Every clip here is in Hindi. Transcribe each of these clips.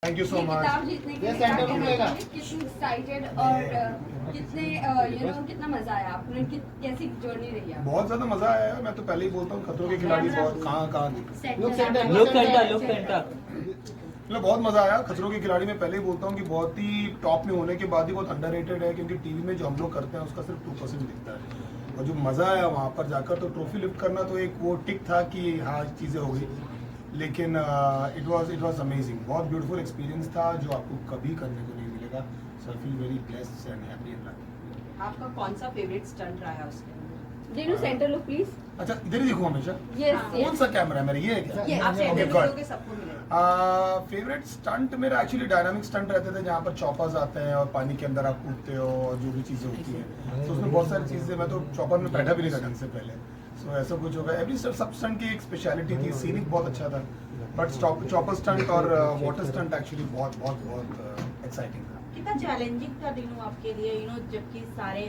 Thank you so much. किताब जीतने के लिए क्या कहना चाहिए? कितनी एक्साइटेड और कितने कितना मजा आया आपको? कैसी जर्नी रही है? बहुत ज्यादा मजा आया है। मैं तो पहले ही बोलता हूँ खतरों के खिलाड़ी बहुत कहाँ मतलब बहुत मजा आया। खतरों के खिलाड़ी में पहले ही बोलता हूँ कि बहुत ही टॉप में होने के बाद ही बहुत अंडररेटेड है, क्योंकि टीवी में जो हम लोग करते हैं उसका सिर्फ 2% दिखता है। और जो मजा आया वहाँ पर जाकर, तो ट्रॉफी लिफ्ट करना तो एक वो टिक था कि हाँ चीजें हो गई, लेकिन इट वाज अमेजिंग। बहुत ब्यूटीफुल एक्सपीरियंस था जो आपको कभी करने को नहीं मिलेगा। So I feel very blessed and happy and lucky. आपका कौन सा फेवरेट स्टंट रहा है उसके? Dinu centre look please. अच्छा इधर ही देखो हमेशा। यस कौन सा कैमरा है मेरा, ये है क्या? आप Okay, सेंटर good. लोगे सबको मिलेगा। फेवरेट स्टंट मेरा एक्चुअली डायनामिक स्टंट रहते थे, जहाँ पर चॉपर्स आते हैं और पानी के अंदर आप कूदते हो और जो भी चीजें होती हैं, तो उसमें बहुत सारी चीजें। मैं तो चॉपर में बैठा भी नहीं था ढंग से पहले, सो ऐसा कुछ होगा। एवरी सब स्टंट की एक स्पेशलिटी थी। सीनिक बहुत अच्छा था, बट चॉपर स्टंट और वाटर स्टंट एक्चुअली बहुत बहुत बहुत एक्साइटिंग था। कितना चैलेंजिंग था दिनों आपके लिए, जबकि सारे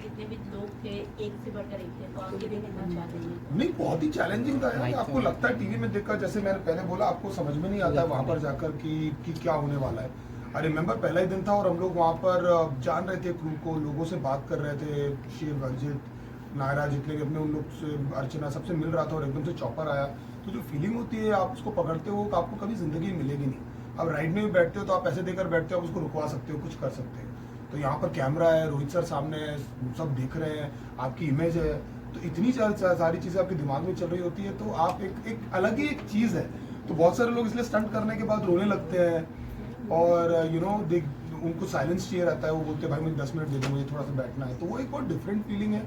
जितने भी लोग थे एक से बढ़कर एक थे, तो आपके लिए कितना चैलेंजिंग? नहीं, बहुत ही चैलेंजिंग था यार। आपको लगता है टीवी में देखकर, जैसे मैंने पहले बोला, आपको समझ में नहीं आता है वहाँ पर जाकर कि क्या होने वाला है। आई रिमेम्बर पहला ही दिन था और हम लोग वहाँ पर जान रहे थे क्रू को, लोगों से बात कर रहे थे, शिव, अर्जित, नायरा, जितने भी अपने उन लोग से, अर्चना, सबसे मिल रहा था, और एकदम से चॉपर आया। तो जो फीलिंग होती है आप उसको पकड़ते हो, तो आपको कभी जिंदगी में मिलेगी नहीं। अब राइड में भी बैठते हो तो आप पैसे देकर बैठते हो, आप उसको रुकवा सकते हो, कुछ कर सकते हो। तो यहाँ पर कैमरा है, रोहित सर सामने है, सब देख रहे हैं, आपकी इमेज है, तो इतनी सारी चीजें आपके दिमाग में चल रही होती है, तो आप एक अलग ही एक चीज है। तो बहुत सारे लोग इसलिए स्टंट करने के बाद रोने लगते हैं, और उनको साइलेंस चाहिए रहता है। वो बोलते हैं भाई मुझे 10 मिनट दे दो, मुझे थोड़ा सा बैठना है। तो वो एक बहुत डिफरेंट फीलिंग है,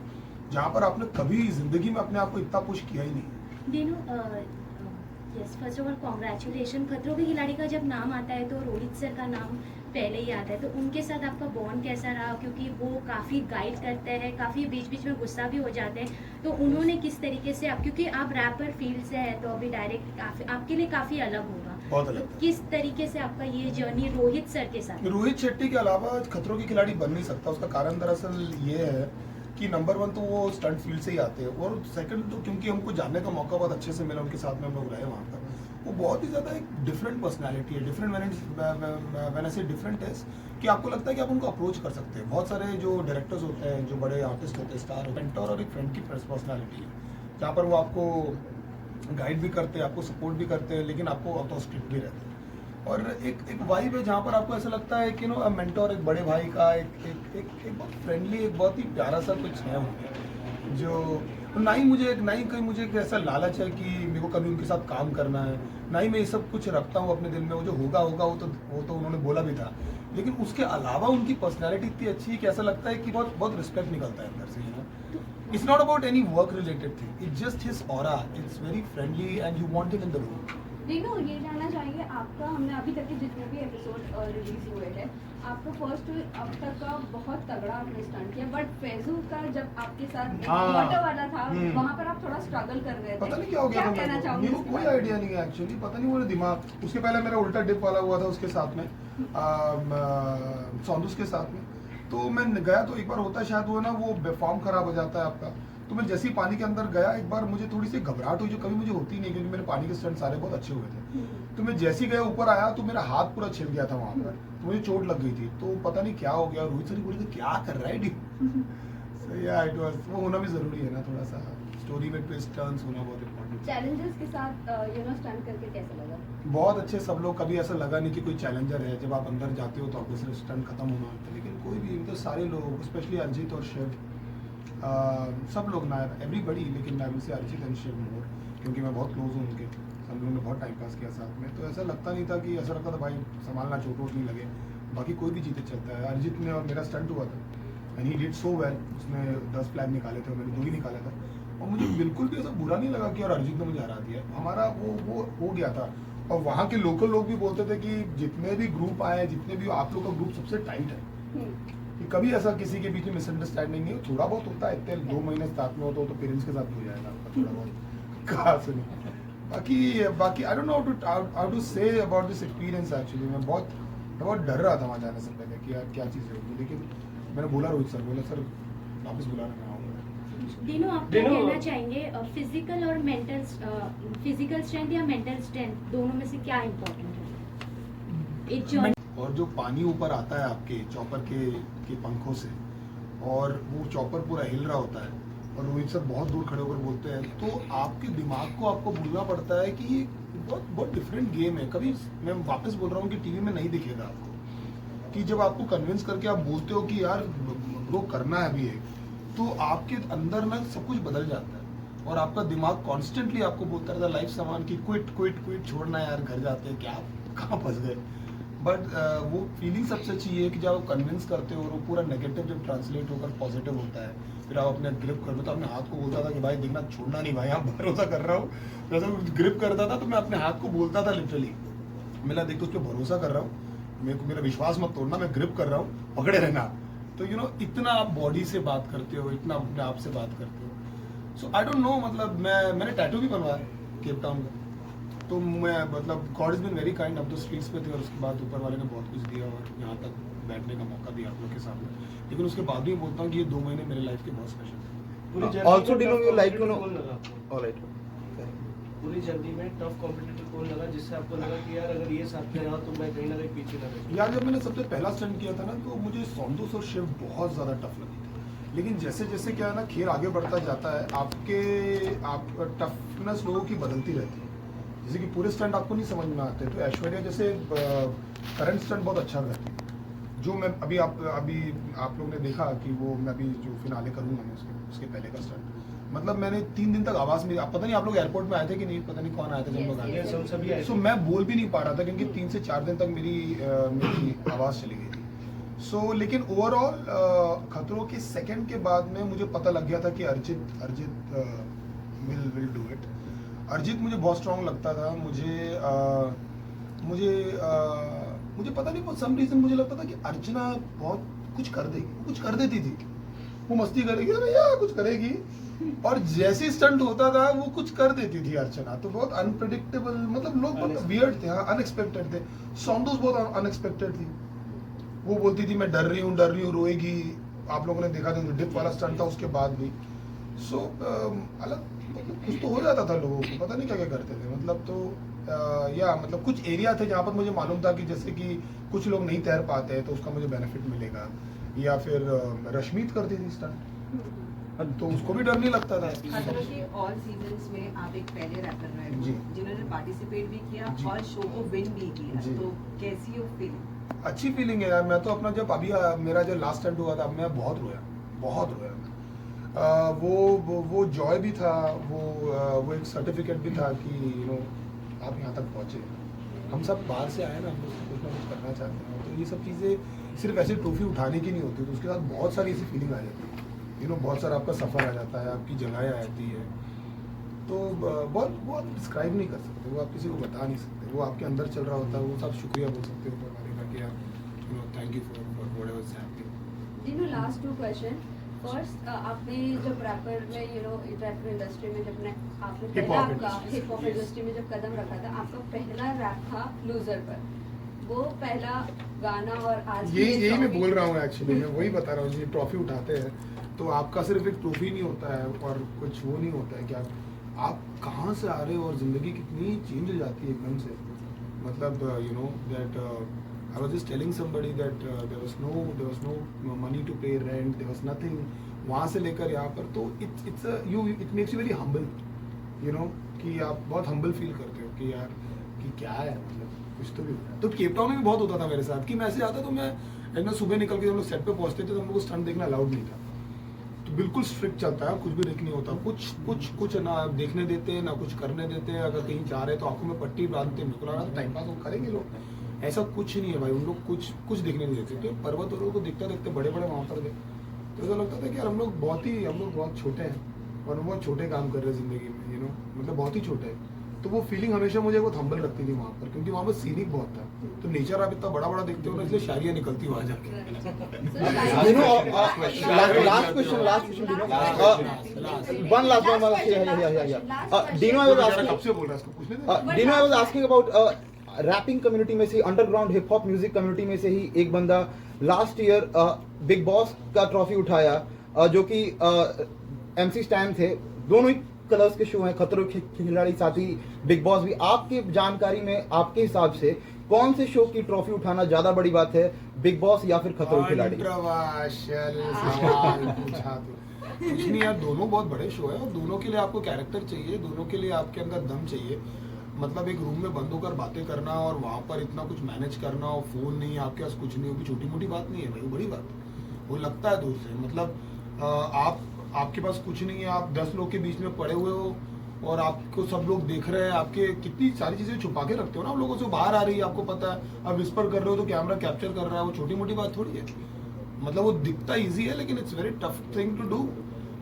जहाँ पर आपने कभी जिंदगी में अपने आप को इतना पुश किया ही नहीं। Dinu, yes, first of all congratulation. खतरों के खिलाड़ी का जब नाम आता है तो रोहित सर का नाम पहले ही आता है, तो उनके साथ आपका बॉन्ड कैसा रहा? क्योंकि वो काफ़ी गाइड करते हैं, काफ़ी बीच बीच में गुस्सा भी हो जाते हैं, तो उन्होंने किस तरीके से क्योंकि आप रैपर फील्ड से है, तो अभी डायरेक्ट आपके लिए काफ़ी अलग होगा, बहुत अलग। तो किस तरीके से आपका ये जर्नी रोहित सर के साथ? रोहित शेट्टी के अलावा खतरों के खिलाड़ी बन नहीं सकता। उसका कारण दरअसल ये है कि नंबर 1 तो वो स्टंट फील्ड से ही आते हैं, और सेकंड तो क्योंकि हमको जानने का मौका बहुत अच्छे से मिला, उनके साथ में हम लोग रहे वहाँ पर। वो बहुत ही ज़्यादा एक डिफरेंट पर्सनालिटी है। डिफरेंट व्हेन आई से डिफरेंट इज कि आपको लगता है कि आप उनको अप्रोच कर सकते हैं। बहुत सारे जो डायरेक्टर्स होते हैं, जो बड़े आर्टिस्ट होते हैं, स्टार, मेंटर और एक फ्रेंड की पर्सनालिटी है, जहाँ पर वो आपको गाइड भी करते हैं, आपको सपोर्ट भी करते हैं, लेकिन आपको ऑटो स्ट्रिक्ट भी रहते हैं। और एक वाइब है जहाँ पर आपको ऐसा लगता है कि मेंटोर, एक बड़े भाई का एक बहुत फ्रेंडली, एक बहुत ही प्यारा सा कुछ है उनमें, जो ना ही कहीं मुझे एक ऐसा लालच है कि मेरे को कभी उनके साथ काम करना है, ना ही मैं ये सब कुछ रखता हूँ अपने दिल में। वो जो होगा वो तो उन्होंने बोला भी था, लेकिन उसके अलावा उनकी पर्सनैलिटी इतनी अच्छी है कि ऐसा लगता है कि बहुत बहुत रिस्पेक्ट निकलता है अंदर से। It's not about any work related thing, it's just his aura, it's very friendly and you want him in the room. Dinu, ये जानना चाहेंगे आपका, हमने अभी तक के जितने भी एपिसोड रिलीज हुए हैं, आपका फर्स्ट अब तक का बहुत तगड़ा आपने स्टंट किया, बट फैजू का जब आपके साथ वाटर वाला था, वहाँ पर आप थोड़ा स्ट्रगल कर रहे थे। पता नहीं क्या हो गया था, कहना चाहूँगी? मेरे को कोई आइडिया नहीं है एक्चुअली। पता नहीं, मेरा दिमाग, उसके पहले मेरा उल्टा डिप वाला हुआ था उसके साथ में, सौंदुस के साथ में। तो मैं गया तो एक बार होता है शायद वो ना, वो फॉर्म खराब हो जाता है आपका। तो मैं जैसे ही पानी के अंदर गया, एक बार मुझे थोड़ी सी घबराहट हुई, जो कभी मुझे होती नहीं, क्योंकि मेरे पानी के स्टंट सारे बहुत अच्छे हुए थे। तो मैं जैसे ही गया ऊपर आया तो मेरा हाथ पूरा छिल गया था वहाँ पर, तो मुझे चोट लग गई थी। तो पता नहीं क्या हो गया, रोहित सर बोले क्या कर रहा है D. So yeah, it was, वो होना भी जरूरी है ना, थोड़ा सा स्टोरी में ट्विस्ट टर्न्स होना बहुत इम्पोर्टेंट। चैलेंजेस के साथ स्टंट करके कैसा लगा? बहुत अच्छे सब लोग, कभी ऐसा लगा नहीं कि कोई चैलेंजर है। जब आप अंदर जाते हो तो आपको सिर्फ स्टंट खत्म होना होता है, लेकिन कोई भी, मतलब सारे लोग, स्पेशली अर्जित और शिव, सब लोग ना, एवरीबडी, लेकिन मैं से अर्जित एंड शिव मोर, क्योंकि मैं बहुत क्लोज हूँ उनके। हम लोगों ने बहुत टाइम पास किया साथ में, तो ऐसा लगता नहीं था कि, ऐसा लगता था भाई संभालना, चोट वोट नहीं लगे। बाकी कोई भी जीते चलता है। अर्जित ने और मेरा स्टंट हुआ था, and he did so well. उसने 10 फ्लैग निकाले थे और मैंने 2 ही निकाला था, और मुझे बिल्कुल भी ऐसा बुरा नहीं लगा कि और अर्जित ने मुझे हरा दिया। हमारा वो हो गया था। और वहाँ के लोकल लोग भी बोलते थे कि जितने भी ग्रुप आए, जितने भी, आप लोग का ग्रुप सबसे टाइट है, कि कभी ऐसा किसी के बीच में मिसअंडरस्टैंडिंग नहीं हो। थोड़ा बहुत होता है, इतने 2 महीने साथ में होता हो तो पेरेंट्स के साथ हो जाएगा आपका थोड़ा बहुत, कहा सुनी। बाकी I don't know how to say about this experience actually. मैं बहुत डर रहा था वहाँ जाने से पहले कि यार क्या चीज़ होगी, लेकिन मैंने बोला रोहित सर, बोला सर वापस बुला रहे, मैं आऊँगा। दिनू, आप क्या कहना चाहेंगे, फिजिकल और मेंटल, फिजिकल स्ट्रेंथ या मेंटल स्ट्रेंथ, दोनों में से क्या इम्पोर्टेंट है? एक जॉन और जो पानी ऊपर आता है आपके चॉपर के पंखों से, और वो चॉपर पूरा हिल रहा होता है, और रोहित सर बहुत दूर खड़े होकर बोलते हैं, तो आपके दिमाग को आपको भूलना पड़ता है कि ये बहुत बहुत डिफरेंट गेम है। कभी मैं वापस बोल रहा हूँ कि टीवी में नहीं दिखेगा आपको, कि जब आपको कन्विंस करके आप बोलते हो कि यार ब्रो करना है अभी एक, तो आपके अंदर ना सब कुछ बदल जाता है, और आपका दिमाग कॉन्स्टेंटली आपको बोलता रहता है लाइफ सामान की क्विट क्विट क्विट, छोड़ना यार, घर जाते हैं, क्या कहाँ फंस गए। बट वो फीलिंग सबसे अच्छी है कि जब आप कन्विंस करते हो और वो पूरा नेगेटिव जब ट्रांसलेट होकर पॉजिटिव होता है, फिर आप अपने ग्रिप कर लो। तो अपने हाथ को बोलता था कि भाई देखना, छोड़ना नहीं भाई, आप भरोसा कर रहा हूँ। जैसे ग्रिप करता था तो मैं अपने हाथ को बोलता था लिटरली, मेरा देख तो उस पर भरोसा कर रहा हूँ, मेरे को मेरा विश्वास मत तोड़ना, मैं ग्रिप कर रहा हूँ, पकड़े रहना। तो यू नो इतना आप बॉडी से बात करते हो, इतना अपने आप से बात करते हो। सो आई डोंट नो, मतलब मैंने टैटू भी बनवाया केप टाउन का, तो मैं मतलब God is been very kind. अब तो स्ट्रीट्स पे थे और उसके बाद ऊपर वाले ने बहुत कुछ दिया और यहाँ तक बैठने का मौका दिया आप लोग के सामने। लेकिन उसके बाद भी बोलता हूँ कि ये 2 महीने मेरे लाइफ के बहुत स्पेशल थे। Also, Dino, you like to know. Alright. पूरी जर्नी में टफ कॉम्पिटिटर कौन लगा जिससे आपको लगा कि यार अगर ये साथ में रहा तो मैं कहीं ना कहीं पीछे ना रह यार जब मैंने सबसे पहला स्टंट किया था ना, तो मुझे सौंदोस और शिव बहुत ज़्यादा टफ लगी थी। लेकिन जैसे जैसे क्या है ना, खेल आगे बढ़ता जाता है, आप टफनेस लोगों की बदलती रहती है। जैसे कि पूरे स्टंट आपको नहीं समझ में आते, तो ऐश्वर्या जैसे करंट स्टंट बहुत अच्छा करती है। जो मैं अभी आप लोग ने देखा कि वो मैं अभी जो फिनाले करूँगा मैं उसके पहले का स्टंट, मतलब मैंने 3 दिन तक आवाज़ मेरी, पता नहीं आप लोग एयरपोर्ट में आए थे कि नहीं, पता नहीं कौन आया था जब लोग आए हम सभी आए थे। सो मैं बोल भी नहीं पा रहा था क्योंकि 3 से 4 दिन तक मेरी आवाज़ चली गई थी। सो लेकिन ओवरऑल खतरों के सेकंड के बाद में मुझे पता लग गया था कि अर्जित विल डू इट। अर्जित मुझे बहुत स्ट्रांग लगता था। मुझे पता नहीं, फॉर सम रीजन मुझे लगता था कि अर्चना बहुत कुछ कर देगी, कुछ कर देती थी, वो मस्ती करेगी भैया, कुछ करेगी, और जैसे स्टंट होता था वो कुछ कर देती थी अर्चना। तो बहुत अनप्रेडिक्टेबल, मतलब लोग बहुत वियर्ड थे, अनएक्सपेक्टेड थे। सौंदोस बहुत अनएक्सपेक्टेड थी, वो बोलती थी मैं डर रही हूँ, रोएगी। आप लोगों ने देखा था डिप वाला स्टंट था उसके बाद भी। सो अलग मतलब कुछ तो हो जाता था लोगों को, पता नहीं क्या क्या करते थे। मतलब तो या मतलब कुछ एरिया थे जहाँ पर मुझे मालूम था कि जैसे कि कुछ लोग नहीं तैर पाते हैं तो उसका मुझे बेनिफिट मिलेगा, या फिर रश्मीत करती थी स्टंट, तो उसको भी डर नहीं लगता था। खतरों के ऑल सीजन्स में आप एक पहले रैपर रहे हो जी। जिन्होंने पार्टिसिपेट भी किया जी। और शो को विन भी किया, जी। तो कैसी हो फीलिंग? अच्छी फीलिंग है यार। मैं तो अपना जब अभी मेरा जो लास्ट स्टंट हुआ था, मैं बहुत रोया मैं। वो जॉय भी था, वो एक सर्टिफिकेट भी था कि यू नो आप यहाँ तक पहुँचे। हम सब बाहर से आए ना, हम लोग कुछ ना कुछ करना चाहते हैं, तो ये सब चीज़ें सिर्फ ऐसे ट्रॉफी उठाने की नहीं होती, तो उसके साथ बहुत सारी ऐसी फीलिंग आ जाती है, यू नो, बहुत सारा आपका सफ़र आ जाता है, आपकी जगहें आ जाती है। तो बहुत डिस्क्राइब नहीं कर सकते, वो आप किसी को बता नहीं सकते, वो आपके अंदर चल रहा होता है, वो सब शुक्रिया बोल सकते हो हमारे का कि यार you know thank you for whatever is happening. जी नो, लास्ट 2 क्वेश्चन। फर्स्ट, आपने जब रैपर में यू नो रैपर इंडस्ट्री में जब आपने पहला आपका हिप हॉप इंडस्ट्री में जब कदम रखा था, आपका पहला रैप था लूजर पर, वो पहला गाना, और आज यही मैं बोल रहा हूँ एक्चुअली, मैं वही बता रहा हूँ जी। ट्रॉफी उठाते हैं तो आपका सिर्फ एक ट्रॉफी नहीं होता है और कुछ वो नहीं होता है कि आप कहाँ से आ रहे हो और ज़िंदगी कितनी चेंज हो जाती है एकदम से। मतलब you know that I was just telling somebody that there was no money to pay rent, there was nothing, वहाँ से लेकर यहाँ पर, तो it makes you very humble, you know, कि आप बहुत humble feel करते हो कि यार कि क्या है, मतलब कुछ तो भी होता है। तो केप टाउन में भी बहुत होता था मेरे साथ कि मैं ऐसे आता तो मैं सुबह निकल के हम लोग सेट पे पहुँचते थे तो हम लोग को स्टंट देखना अलाउड नहीं था, तो बिल्कुल स्ट्रिक्ट चलता है, कुछ भी रिक नहीं होता, कुछ ना देखने देते ना कुछ करने देते। अगर कहीं जा रहे तो आंखों में पट्टी बांधते, बिल्कुल टाइम पास करेंगे लोग, ऐसा कुछ नहीं है भाई। उन लोग कुछ देखने नहीं देते। तो पर्वत वालों को देखते देखते बड़े वहाँ पर थे, तो ऐसा लगता था कि यार हम लोग बहुत छोटे हैं और हम बहुत छोटे काम कर रहे हैं ज़िंदगी में, यू नो, मतलब बहुत ही छोटे हैं। तो वो फीलिंग हमेशा मुझे बहुत हम्बल रखती थी वहाँ पर, क्योंकि वहाँ पर सीनिक बहुत था। तो नेचर आप इतना बड़ा देखते हो ना, इसलिए शायरियाँ निकलती वहाँ जाके। Last question, Dino. One last one. Yeah. Dino, I was asking. कब से बोल रहा है इसको पूछने दे। Dino, I was asking about rapping community में से, underground hip hop music community में से ही एक बंदा लास्ट ईयर बिग बॉस का ट्रॉफी उठाया, जो कि MC स्टैन थे। दोनों ही कलर्स के शो हैं, खतरों के खिलाड़ी साथ ही बिग बॉस भी। आपकी जानकारी में, आपके हिसाब से कौन से शो की ट्रॉफी उठाना ज्यादा बड़ी बात है, बिग बॉस या फिर खतरों के खिलाड़ी? कंट्रोवर्शियल सवाल पूछा तो कुछ नहीं यार, दोनों बहुत बड़े शो है और दोनों के लिए आपको कैरेक्टर चाहिए, दोनों के लिए आपके अंदर दम चाहिए। मतलब एक रूम में बंद होकर बातें करना और वहाँ पर इतना कुछ मैनेज करना और फोन नहीं, आपके पास कुछ नहीं, वो भी छोटी मोटी बात नहीं है भाई, वो बड़ी बात है। वो लगता है दूर से, मतलब आपके पास कुछ नहीं है, आप 10 लोग के बीच में पड़े हुए हो और आपको सब लोग देख रहे हैं, आपके कितनी सारी चीजें छुपा के रखते हो ना आप लोगों से, बाहर आ रही है आपको पता है, आप विस्पर कर रहे हो तो कैमरा कैप्चर कर रहा है, वो छोटी मोटी बात थोड़ी है। मतलब वो दिखता इजी है लेकिन it's very tough thing to do.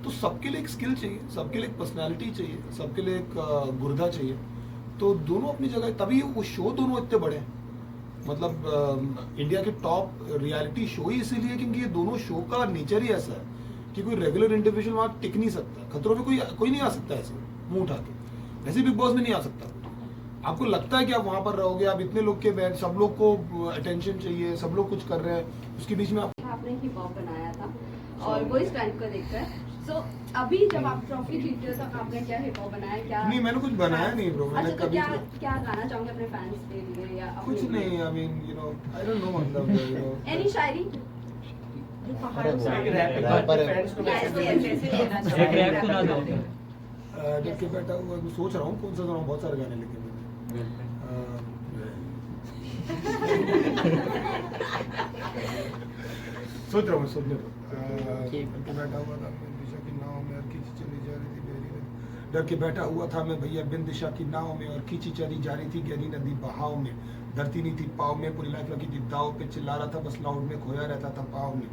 तो सबके लिए एक स्किल चाहिए, सबके लिए एक पर्सनैलिटी चाहिए, सबके लिए एक गुर्दा चाहिए। तो दोनों अपनी जगह, तभी वो शो दोनों इतने बड़े हैं। मतलब इंडिया के टॉप रियलिटी शो ही इसीलिए क्योंकि ये दोनों शो का नेचर ही ऐसा है कि कोई रेगुलर इंडिविजुअल वहाँ टिक नहीं सकता। खतरों में कोई नहीं आ सकता ऐसे मुंह उठा के, वैसे बिग बॉस में नहीं आ सकता। आपको लगता है कि आप वहाँ पर रहोगे, आप इतने लोग के बैठ, सब लोग को अटेंशन चाहिए, सब लोग कुछ कर रहे हैं, उसके बीच में आपने हिप हॉप बनाया था और वो स्टंट को देखकर, सो अभी जब आप ट्रॉफी जीते हो तो आपने क्या हिप हॉप बनाया, क्या? नहीं, मैंने कुछ बनाया नहीं ब्रो, मैंने अच्छा, तो कभी क्या गाना चाहोगे अपने फैंस के लिए या कुछ नहीं, I mean you know I don't no, मतलब यू नो एनी शायरी? जो पहाड़ों से एक आगे- रैपर फैंस को Yes, मैसेज yes, देना yes, yes, yes. एक रैप सुना दो। देख के बैठा हुआ, मैं सोच रहा हूँ कौन सा गाना, बहुत सारे गाने लिखे मैंने। सोच रहा हूँ, सोचने दो। डर के बैठा हुआ था मैं दिशा की नाव में और खींची चली जा रही थी गहरी नदी। डर के बैठा हुआ था मैं भैया बिन दिशा की नाव में और खींची चली जा रही थी गहरी नदी बहाव में। धरती नहीं थी पाव में, पूरी लाइफ लगी थी दाव पे, चिल्ला रहा था बस लाउड में, खोया रहता था पाव में।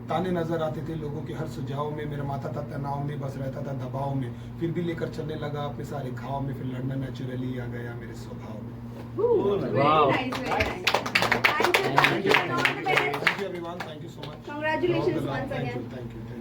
ताने नजर आते थे लोगों के हर सुझाव में, मेरा माथा था तनाव में, बस रहता था दबाव में। फिर भी लेकर चलने लगा अपने सारे घाव में, फिर लड़ना नेचुरली आ गया मेरे स्वभाव में। Very nice, very nice. Thank you, all the best. Thank you everyone, thank you so much. Congratulations All the love. once Thank again. you, thank you.